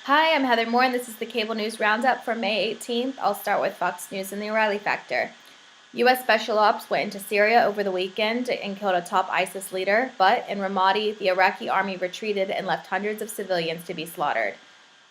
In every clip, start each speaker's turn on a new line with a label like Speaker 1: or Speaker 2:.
Speaker 1: Hi, I'm Heather Moore, and this is the Cable News Roundup for May 18th. I'll start with Fox News and the O'Reilly Factor. U.S. Special Ops went into Syria over the weekend and killed a top ISIS leader, but in Ramadi, the Iraqi army retreated and left hundreds of civilians to be slaughtered.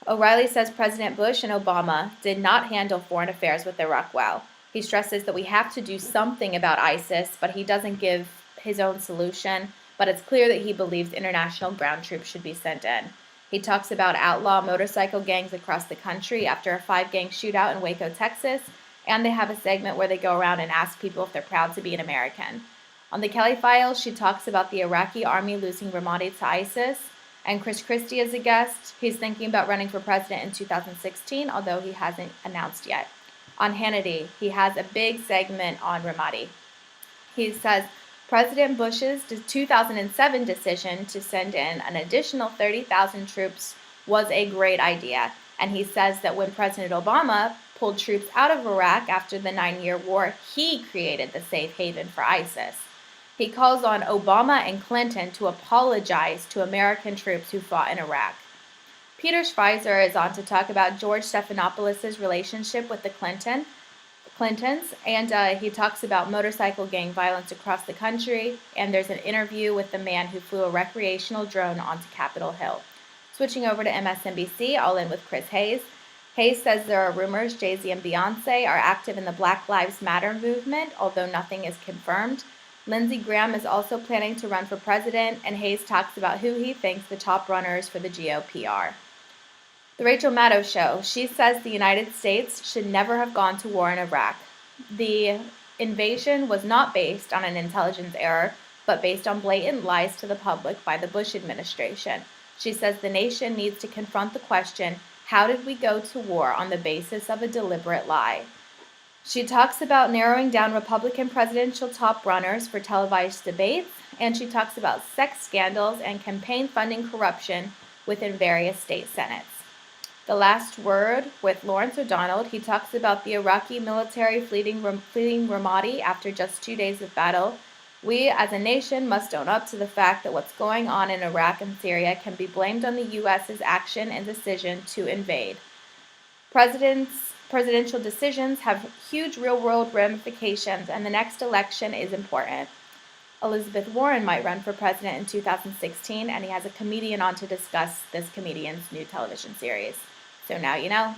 Speaker 1: O'Reilly says President Bush and Obama did not handle foreign affairs with Iraq well. He stresses that we have to do something about ISIS, but he doesn't give his own solution, but it's clear that he believes international ground troops should be sent in. He talks about outlaw motorcycle gangs across the country after a 5-gang shootout in Waco, Texas, and they have a segment where they go around and ask people if they're proud to be an American. On the Kelly Files, she talks about the Iraqi army losing Ramadi to ISIS, and Chris Christie is a guest. He's thinking about running for president in 2016, although he hasn't announced yet. On Hannity, he has a big segment on Ramadi. He says President Bush's 2007 decision to send in an additional 30,000 troops was a great idea, and he says that when President Obama pulled troops out of Iraq after the 9-year war, he created the safe haven for ISIS. He calls on Obama and Clinton to apologize to American troops who fought in Iraq. Peter Schweizer is on to talk about George Stephanopoulos' relationship with the Clintons, and he talks about motorcycle gang violence across the country, and there's an interview with the man who flew a recreational drone onto Capitol Hill. Switching over to MSNBC, I'll end with Chris Hayes. Hayes says there are rumors Jay-Z and Beyonce are active in the Black Lives Matter movement, although nothing is confirmed. Lindsey Graham is also planning to run for president, and Hayes talks about who he thinks the top runners for the GOP are. The Rachel Maddow Show. She says the United States should never have gone to war in Iraq. The invasion was not based on an intelligence error, but based on blatant lies to the public by the Bush administration. She says the nation needs to confront the question, how did we go to war on the basis of a deliberate lie? She talks about narrowing down Republican presidential top runners for televised debates, and she talks about sex scandals and campaign funding corruption within various state senates. The Last Word with Lawrence O'Donnell. He talks about the Iraqi military fleeing Ramadi after just 2 days of battle. We as a nation must own up to the fact that what's going on in Iraq and Syria can be blamed on the U.S.'s action and decision to invade. Presidential decisions have huge real-world ramifications, and the next election is important. Elizabeth Warren might run for president in 2016, and he has a comedian on to discuss this comedian's new television series. So now you know.